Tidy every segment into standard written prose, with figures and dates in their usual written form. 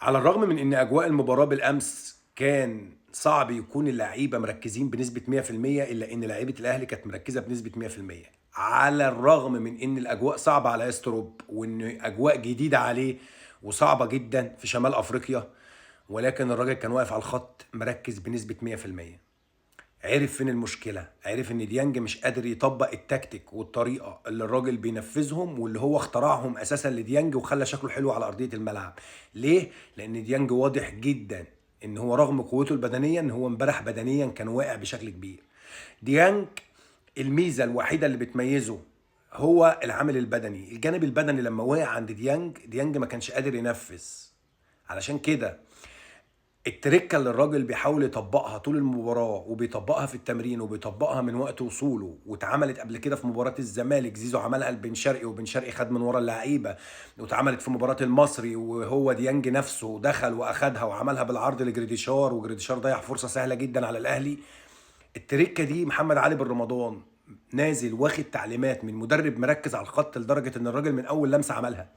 على الرغم من إن أجواء المباراة بالأمس كان صعب يكون اللعيبة مركّزين بنسبة 100%، إلا إن لعيبة الأهلي كانت مركّزة بنسبة 100%. على الرغم من إن الأجواء صعبة على يستروب، وإن أجواء جديدة عليه وصعبة جدًا في شمال أفريقيا، ولكن الراجل كان واقف على الخط مركّز بنسبة 100%. عرف فين المشكلة، عرف إن ديانج مش قادر يطبّق التكتيك والطريقة اللي الراجل بينفّذهم واللي هو اخترعهم أساسًا لديانج وخلّى شكله حلو على أرضية الملعب. ليه؟ لإن ديانج واضح جدًا إن هو رغم قوته البدنية إن هو امبارح بدنيًا كان واقع بشكل كبير. ديانج الميزة الوحيدة اللي بتميّزه هو العامل البدني، الجانب البدني لمّا وقع عند ديانج، ديانج ما كانش قادر ينفّذ. علشان كده التركة اللي الراجل بيحاول يطبّقها طول المباراة، وبيطبّقها في التمرين، وبيطبّقها من وقت وصوله، واتعملت قبل كده في مباراة الزمالك، زيزو عملها لبن شرقي، وبن شرقي خَد من ورا اللعيبة، واتعملت في مباراة المصري، وهو ديانج نَفْسه دخل وأخدها وعملها بالعرض لجريديشار، وجريديشار ضيّع فرصة سهلة جدًا على الأهلي. التركة دي محمد علي بن رمضان نازل واخد تعليمات من مدرب مركّز على الخط لدرجة إن الراجل من أول لمسة عملها.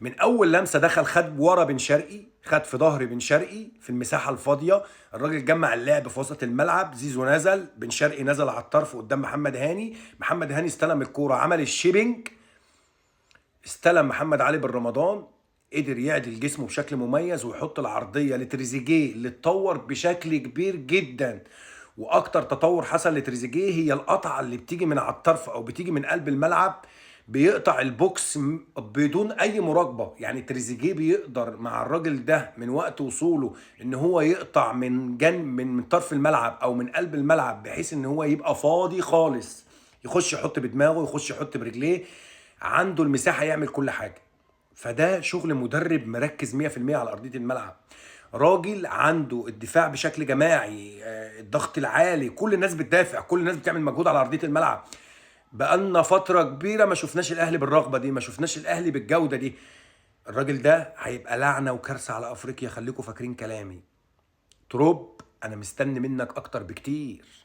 من اول لمسه دخل خد ورا بن شرقي، خد في ظهر بن شرقي في المساحه الفاضيه، الراجل جمع اللعب في وسط الملعب، زيزو نزل، بن شرقي نزل على الطرف قدام محمد هاني، محمد هاني استلم الكوره عمل الشيبنج، استلم محمد علي بن رمضان، قدر يعدل جسمه بشكل مميز ويحط العرضيه لتريزيجيه اللي اتطور بشكل كبير جدا. واكتر تطور حصل لتريزيجيه هي القطعه اللي بتيجي من على الطرف او بتيجي من قلب الملعب، بيقطع البوكس بدون اي مراقبه. يعني تريزيجيه بيقدر مع الراجل ده من وقت وصوله ان هو يقطع من جنب من طرف الملعب او من قلب الملعب بحيث ان هو يبقى فاضي خالص، يخش يحط بدماغه، يخش يحط برجليه، عنده المساحه يعمل كل حاجه. فده شغل مدرب مركز 100% على ارضيه الملعب. راجل عنده الدفاع بشكل جماعي، الضغط العالي، كل الناس بتدافع، كل الناس بتعمل مجهود على ارضيه الملعب. بقالنا فتره كبيره ما شفناش الاهلي بالرغبه دي، ما شفناش الاهلي بالجوده دي. الراجل ده هيبقى لعنه وكارثه على افريقيا، خليكم فاكرين كلامي. تروب انا مستني منك اكتر بكتير.